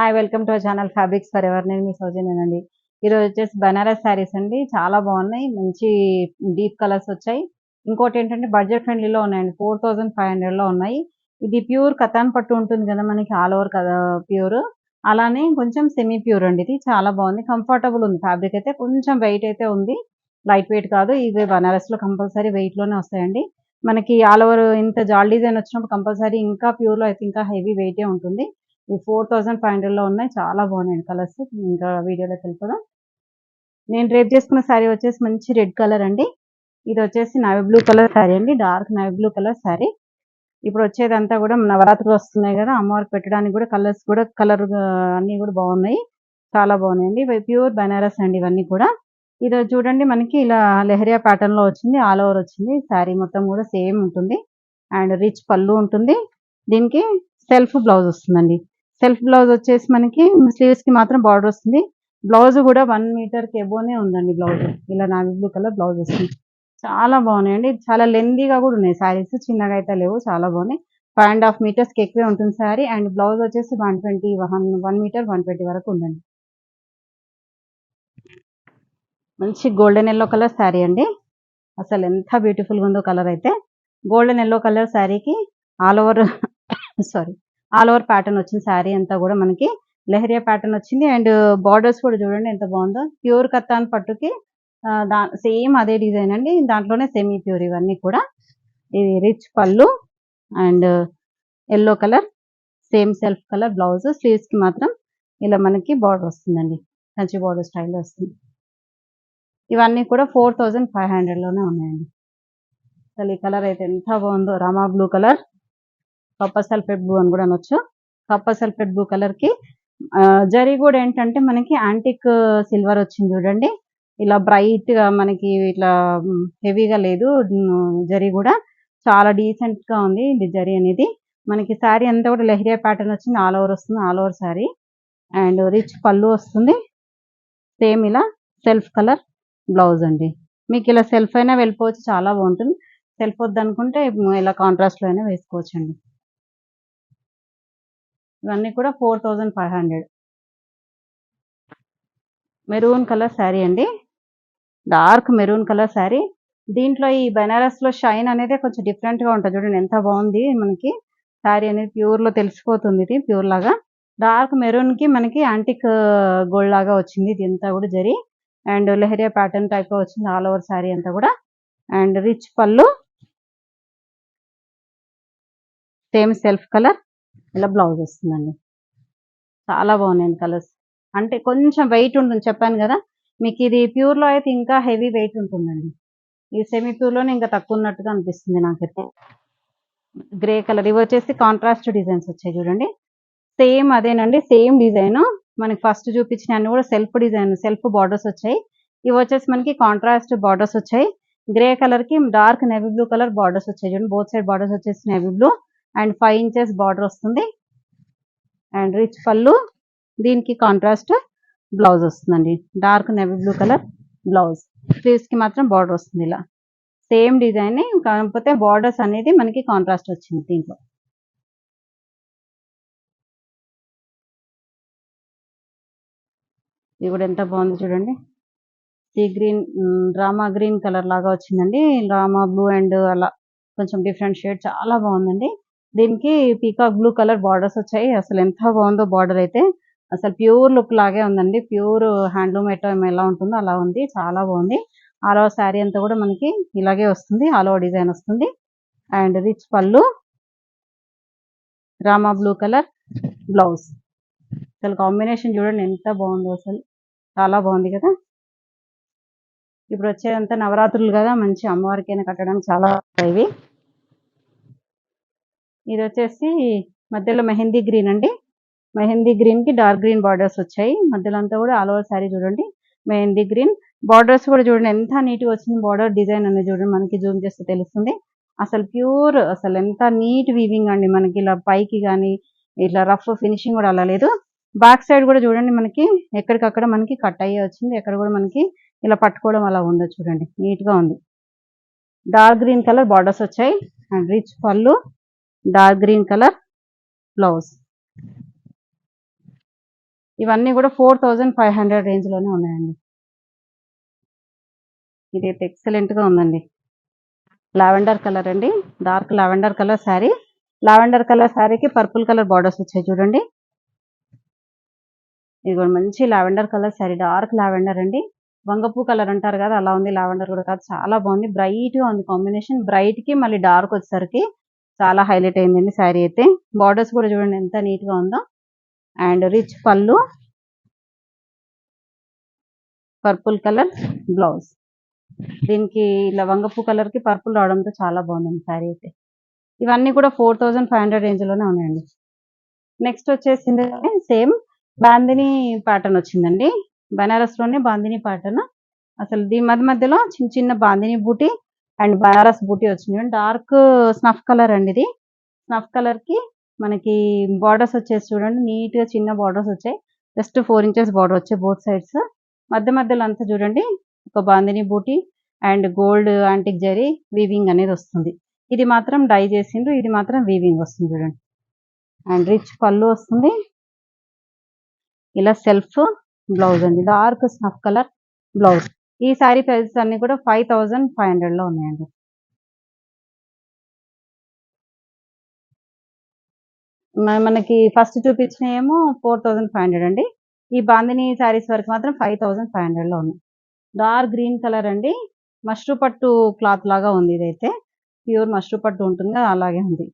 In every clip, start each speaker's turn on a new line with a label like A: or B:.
A: Hi welcome to our channel fabrics for ever. నేను మీ సౌజన్యనండి. ఈరోజు వచ్చేసి బనారస్ శారీస్ అండి. చాలా బాగున్నాయి, మంచి డీప్ కలర్స్ వచ్చాయి. ఇంకోటి ఏంటంటే బడ్జెట్ ఫ్రెండ్లీలో ఉన్నాయండి. 4500లో ఉన్నాయి. ఇది ప్యూర్ కతాన్ పట్టు ఉంటుంది కదా మనకి, ఆల్ ఓవర్ కదా ప్యూర్, అలానే కొంచెం సెమీ ప్యూర్ అండి. ఇది చాలా బాగుంది, కంఫర్టబుల్ ఉంది. ఫ్యాబ్రిక్ అయితే కొంచెం వెయిట్ అయితే ఉంది, లైట్ వెయిట్ కాదు. ఇవి బనారస్ లో కంపల్సరీ వెయిట్ లోనే వస్తాయండి. మనకి ఆల్ ఓవర్ ఇంత జాల్ డిజైన్ వచ్చినప్పుడు కంపల్సరీ ఇంకా ప్యూర్ లో అయితే ఇంకా హెవీ వెయిటే ఉంటుంది. ఇవి 4500లో ఉన్నాయి, చాలా బాగున్నాయి కలర్స్. ఇంకా వీడియోలోకి వెళ్ళిపోదాం. నేను రేప్ చేసుకున్న శారీ వచ్చేసి మంచి రెడ్ కలర్ అండి. ఇది వచ్చేసి నావీ బ్లూ కలర్ శారీ అండి, dark navy blue colour sari. ఇప్పుడు వచ్చేదంతా కూడా నవరాత్రులు వస్తున్నాయి కదా, అమ్మవారికి పెట్టడానికి కూడా కలర్స్ కూడా కలర్ అన్ని కూడా బాగున్నాయి, చాలా బాగున్నాయండి. ఇవి ప్యూర్ బనారస్ అండి ఇవన్నీ కూడా. ఇది చూడండి మనకి ఇలా లెహరియా ప్యాటర్న్ లో వచ్చింది, ఆల్ ఓవర్ వచ్చింది. శారీ మొత్తం కూడా సేమ్ ఉంటుంది అండ్ రిచ్ పళ్ళు ఉంటుంది. దీనికి సెల్ఫ్ బ్లౌజ్ వస్తుందండి. సెల్ఫ్ బ్లౌజ్ వచ్చేసి మనకి స్లీవ్స్ కి మాత్రం బార్డర్ వస్తుంది. బ్లౌజ్ కూడా 1 మీటర్ కి ఎబోనే ఉందండి. బ్లౌజ్ ఇలా నావీ బ్లూ కలర్ బ్లౌజ్ వస్తుంది. చాలా బాగున్నాయండి, చాలా లెందీగా కూడా ఉన్నాయి శారీస్, చిన్నగా అయితే లేవు, చాలా బాగున్నాయి. 5.5 మీటర్స్ కి ఎక్కువే ఉంటుంది శారీ. అండ్ బ్లౌజ్ వచ్చేసి 1 మీటర్ 120 వరకు ఉందండి. మంచి గోల్డెన్ ఎల్లో కలర్ శారీ అండి. అసలు ఎంత బ్యూటిఫుల్ గా ఉందో కలర్ అయితే. గోల్డెన్ ఎల్లో కలర్ శారీకి all over sorry all over pattern వచ్చింది. శారీ అంతా కూడా మనకి లెహరియా ప్యాటర్న్ వచ్చింది. అండ్ బార్డర్స్ కూడా చూడండి ఎంత బాగుందో. ప్యూర్ కత్తాన్ పట్టుకి సేమ్ అదే డిజైన్ అండి, దాంట్లోనే సెమీ ప్యూర్ ఇవన్నీ కూడా. ఇది రిచ్ పళ్ళు and yellow colour, same self colour blouse. Sleeves కి మాత్రం ఇలా మనకి బార్డర్ వస్తుందండి, కంచి బార్డర్ స్టైల్ వస్తుంది. ఇవన్నీ కూడా 4500లోనే ఉన్నాయండి. అసలు ఈ కలర్ అయితే ఎంత బాగుందో, Rama blue colour, copper sulphate blue అని కూడా అనొచ్చు. కాపర్ సల్ఫేట్ బ్లూ కలర్ కి జరీ కూడా ఏంటంటే మనకి యాంటిక్ సిల్వర్ వచ్చింది చూడండి. ఇలా బ్రైట్ గా మనకి ఇట్లా హెవీగా లేదు, జరీ కూడా చాలా డీసెంట్ గా ఉంది ఇది జరీ అనేది. మనకి శారీ అంతా కూడా లెహరియా ప్యాటర్న్ వచ్చింది, ఆల్ ఓవర్ వస్తుంది, all over sari. And rich పళ్ళు వస్తుంది. సేమ్ ఇలా సెల్ఫ్ కలర్ బ్లౌజ్ అండి. మీకు ఇలా సెల్ఫ్ అయినా వెళ్ళిపోవచ్చు, చాలా బాగుంటుంది. సెల్ఫ్ వద్దనుకుంటే ఇలా కాంట్రాస్ట్ లో అయినా వేసుకోవచ్చు అండి. ఇవన్నీ కూడా 4500. మెరూన్ కలర్ శారీ అండి, డార్క్ మెరూన్ కలర్ శారీ. దీంట్లో ఈ బనారస్ లో షైన్ అనేది కొంచెం డిఫరెంట్ గా ఉంటుంది చూడండి, ఎంత బాగుంది. మనకి శారీ అనేది ప్యూర్ లో తెలిసిపోతుంది, ఇది ప్యూర్ లాగా. డార్క్ మెరూన్ కి మనకి యాంటిక్ గోల్డ్ లాగా వచ్చింది. ఇది అంతా కూడా zari and leheriya pattern type లో వచ్చింది ఆల్ ఓవర్ శారీ అంతా కూడా. అండ్ రిచ్ పళ్ళు, సేమ్ సెల్ఫ్ కలర్, ఇలా బ్లౌజ్ వస్తుందండి. చాలా బాగున్నాయండి కలర్స్. అంటే కొంచెం వెయిట్ ఉంటుంది, చెప్పాను కదా మీకు. ఇది ప్యూర్ లో అయితే ఇంకా హెవీ వెయిట్ ఉంటుందండి. ఈ సెమీ ప్యూర్ లోనే ఇంకా తక్కువ ఉన్నట్టుగా అనిపిస్తుంది నాకైతే. గ్రే కలర్, ఇవి వచ్చేసి కాంట్రాస్ట్ డిజైన్స్ వచ్చాయి చూడండి. సేమ్ అదేనండి, సేమ్ డిజైన్. మనకి ఫస్ట్ చూపించిన అన్ని కూడా సెల్ఫ్ డిజైన్, సెల్ఫ్ బార్డర్స్ వచ్చాయి. ఇవి వచ్చేసి మనకి కాంట్రాస్ట్ బార్డర్స్ వచ్చాయి. గ్రే కలర్ కి dark navy blue colour borders వచ్చాయి చూడండి. బోత్ సైడ్ బార్డర్స్ వచ్చేసి navy blue and 5 inches border వస్తుంది. అండ్ రిచ్ పళ్ళు, దీనికి కాంట్రాస్ట్ బ్లౌజ్ వస్తుందండి, dark navy blue colour blouse. Sleeves కి మాత్రం బార్డర్ వస్తుంది ఇలా సేమ్ డిజైన్, కాకపోతే బార్డర్స్ అనేది మనకి కాంట్రాస్ట్ వచ్చింది దీంట్లో. ఇది కూడా ఎంత బాగుంది చూడండి. Sea green, drama green colour లాగా వచ్చిందండి. డ్రామా బ్లూ అండ్ అలా కొంచెం డిఫరెంట్ షేడ్, చాలా బాగుందండి. దీనికి పీకాక్ బ్లూ కలర్ బార్డర్స్ వచ్చాయి. అసలు ఎంత బాగుందో బార్డర్ అయితే, అసలు ప్యూర్ లుక్ లాగే ఉందండి. ప్యూర్ హ్యాండ్లూమ్ ఐటమ్ ఎలా ఉంటుందో అలా ఉంది, చాలా బాగుంది. ఆల్ ఓవర్ శారీ అంతా కూడా మనకి ఇలాగే వస్తుంది, ఆల్ ఓవర్ డిజైన్ వస్తుంది. అండ్ రిచ్ పళ్ళు, రామా బ్లూ కలర్ బ్లౌజ్. అసలు కాంబినేషన్ చూడండి ఎంత బాగుందో, అసలు చాలా బాగుంది కదా. ఇప్పుడు వచ్చేదంతా నవరాత్రులు కదా, మంచి అమ్మవారికైనా కట్టడానికి చాలా ఇవి. ఇది వచ్చేసి మధ్యలో మెహందీ గ్రీన్ అండి. మెహందీ గ్రీన్ కి డార్క్ గ్రీన్ బార్డర్స్ వచ్చాయి. మధ్యలో అంతా కూడా ఆల్ ఓవర్ శారీ చూడండి మెహందీ గ్రీన్. బార్డర్స్ కూడా చూడండి ఎంత నీట్ గా వచ్చింది. బార్డర్ డిజైన్ అనేది చూడండి, మనకి జూమ్ చేస్తే తెలుస్తుంది. అసలు ప్యూర్, అసలు ఎంత నీట్ వీవింగ్ అండి. మనకి ఇలా పైకి కానీ ఇట్లా రఫ్ ఫినిషింగ్ కూడా అలా లేదు. బ్యాక్ సైడ్ కూడా చూడండి మనకి ఎక్కడికక్కడ మనకి కట్ అయ్యే వచ్చింది. ఎక్కడ కూడా మనకి ఇలా పట్టుకోవడం అలా ఉండదు చూడండి, నీట్ గా ఉంది. డార్క్ గ్రీన్ కలర్ బార్డర్స్ వచ్చాయి. అండ్ రిచ్ పళ్ళు, డార్క్ గ్రీన్ కలర్ బ్లౌజ్. ఇవన్నీ కూడా 4500 రేంజ్ లోనే ఉన్నాయండి. ఇదైతే ఎక్సలెంట్ గా ఉందండి. లావెండర్ కలర్ అండి, dark lavender colour sari. Lavender colour శారీకి పర్పుల్ కలర్ బార్డర్స్ వచ్చాయి చూడండి. ఇది కూడా మంచి lavender colour sari, dark lavender అండి. వంగపూ కలర్ అంటారు కదా, అలా ఉంది. లావెండర్ కూడా కాదు, చాలా బాగుంది. బ్రైట్ గా ఉంది కాంబినేషన్. బ్రైట్ కి మళ్ళీ డార్క్ వచ్చేసరికి చాలా హైలైట్ అయిందండి శారీ అయితే. బార్డర్స్ కూడా చూడండి ఎంత నీట్ గా ఉందో. అండ్ రిచ్ పళ్ళు, పర్పుల్ కలర్ బ్లౌజ్. దీనికి ఇలా వంగపూ కలర్ కి పర్పుల్ రావడంతో చాలా బాగుందండి శారీ అయితే. ఇవన్నీ కూడా 4500 రేంజ్ లోనే ఉన్నాయండి. నెక్స్ట్ వచ్చేసింది సేమ్ బాందిని ప్యాటర్న్ వచ్చిందండి. బనారస్ లోనే బాందిని ప్యాటర్న్. అసలు దీని మధ్యలో చిన్న చిన్న బాందిని బూటీ అండ్ బనారస్ బూటీ వచ్చింది. డార్క్ స్నఫ్ కలర్ అండి ఇది. స్నఫ్ కలర్ కి మనకి బార్డర్స్ వచ్చేసి చూడండి, నీట్ గా చిన్న బార్డర్స్ వచ్చాయి. జస్ట్ 4 ఇంచెస్ బార్డర్ వచ్చాయి బోత్ సైడ్స్. మధ్యలో అంతా చూడండి ఒక bandhani buti and gold antique zari weaving అనేది వస్తుంది. ఇది మాత్రం డై చేసిండ్రు, ఇది మాత్రం వీవింగ్ వస్తుంది చూడండి. అండ్ రిచ్ పళ్ళు వస్తుంది. ఇలా సెల్ఫ్ బ్లౌజ్ అండి, డార్క్ స్నఫ్ కలర్ బ్లౌజ్. ఈ శారీ ప్రైజెస్ అన్ని కూడా 5500 లో ఉన్నాయండి. మనకి ఫస్ట్ చూపించిన ఏమో 4500 అండి. ఈ బాందిని శారీస్ వరకు మాత్రం 5500 లో ఉంది. డార్క్ గ్రీన్ కలర్ అండి, మష్రూ పట్టు క్లాత్ లాగా ఉంది. ఇదైతే ప్యూర్ మష్రూ పట్టు ఉంటుంది కదా, అలాగే ఉంది.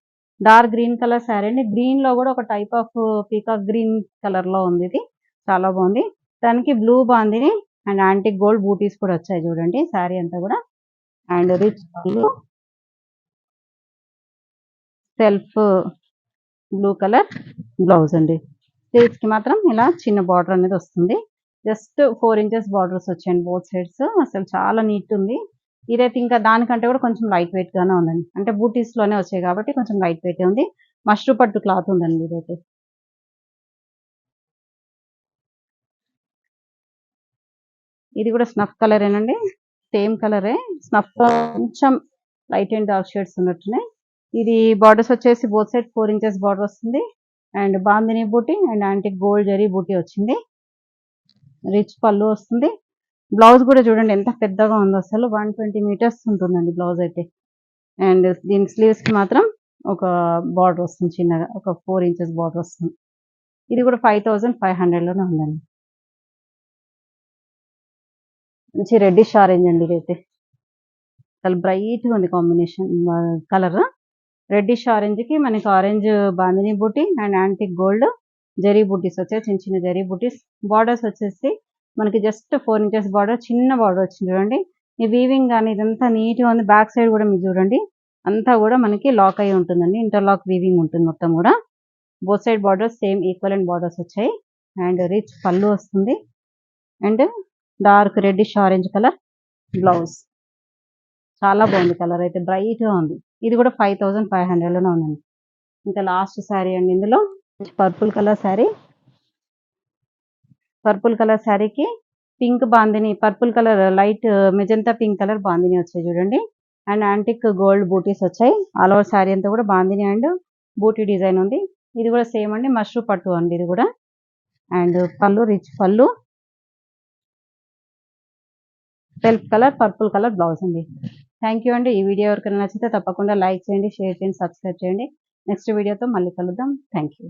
A: డార్క్ గ్రీన్ కలర్ శారీ అండి. గ్రీన్ లో కూడా ఒక type of peacock green colour లో ఉంది. ఇది చాలా బాగుంది. దానికి blue bandhani and antique gold బూటీస్ కూడా వచ్చాయి చూడండి శారీ అంతా కూడా. And rich pallu, self blue colour blouse అండి. స్లీవ్స్ కి మాత్రం ఇలా చిన్న బార్డర్ అనేది వస్తుంది. జస్ట్ 4 ఇంచెస్ బార్డర్స్ వచ్చాయండి బోత్ సైడ్స్. అసలు చాలా నీట్ ఉంది. ఇదైతే ఇంకా దానికంటే కూడా కొంచెం లైట్ వెయిట్ గానే ఉందండి. అంటే బూటీస్ లోనే వచ్చాయి కాబట్టి కొంచెం లైట్ వెయిట్ ఉంది. మష్రూ పట్టు క్లాత్ ఉందండి ఇదైతే. ఇది కూడా స్నఫ్ కలరేనండి, సేమ్ కలరే. స్నఫ్ కొంచెం లైట్ అండ్ డార్క్ షేడ్స్ ఉన్నట్టున్నాయి. ఇది బార్డర్స్ వచ్చేసి బోత్ సైడ్ 4 ఇంచెస్ బార్డర్ వస్తుంది. And bandhani buti and antique gold zari buti వచ్చింది. రిచ్ పళ్ళు వస్తుంది. బ్లౌజ్ కూడా చూడండి ఎంత పెద్దగా ఉందో, అసలు 120 మీటర్స్ ఉంటుందండి బ్లౌజ్ అయితే. అండ్ దీని స్లీవ్స్ కి మాత్రం ఒక బార్డర్ వస్తుంది చిన్నగా, ఒక 4 ఇంచెస్ బార్డర్ వస్తుంది. ఇది కూడా 5500 లోనే ఉందండి. మంచి రెడ్డిష్ ఆరెంజ్ అండి ఇదైతే. చాలా బ్రైట్ గా ఉంది కాంబినేషన్ కలర్. రెడ్డిష్ ఆరెంజ్ కి మనకి orange bandhani buti and antique gold zari బూటీస్ వచ్చాయి, చిన్న చిన్న జరీ బూటీస్. బార్డర్స్ వచ్చేసి మనకి జస్ట్ 4 ఇంచెస్ బార్డర్, చిన్న బార్డర్ వచ్చింది చూడండి. ఈ వీవింగ్ కానీ ఇదంతా నీట్ గా ఉంది. బ్యాక్ సైడ్ కూడా మీరు చూడండి, అంతా కూడా మనకి లాక్ అయి ఉంటుందండి. ఇంటర్లాక్ వీవింగ్ ఉంటుంది మొత్తం కూడా. Both side borders same equal and borders వచ్చాయి. అండ్ రిచ్ పళ్ళు వస్తుంది. And dark reddish orange colour blouse. చాలా బాగుంది కలర్ అయితే, బ్రైట్ గా ఉంది. ఇది కూడా 5500 లోనే ఉందండి. ఇంకా లాస్ట్ శారీ అండి ఇందులో. Purple colour sari. Purple colour శారీకి pink bandhani, purple colour light magenta pink colour bandhani వచ్చాయి చూడండి. అండ్ యాంటిక్ గోల్డ్ బూటీస్ వచ్చాయి. ఆల్ ఓవర్ శారీ అంతా కూడా బాందిని అండ్ బూటీ డిజైన్ ఉంది. ఇది కూడా సేమ్ అండి, మష్రూ పట్టు అండి ఇది కూడా. అండ్ పళ్ళు rich pallu, self colour purple colour blouse అండి. థ్యాంక్ యూ అండి. ఈ వీడియో ఎవరికైనా నచ్చితే తప్పకుండా లైక్ చేయండి, షేర్ చేయండి, సబ్స్క్రైబ్ చేయండి. నెక్స్ట్ వీడియోతో మళ్ళీ కలుద్దాం. Thank you.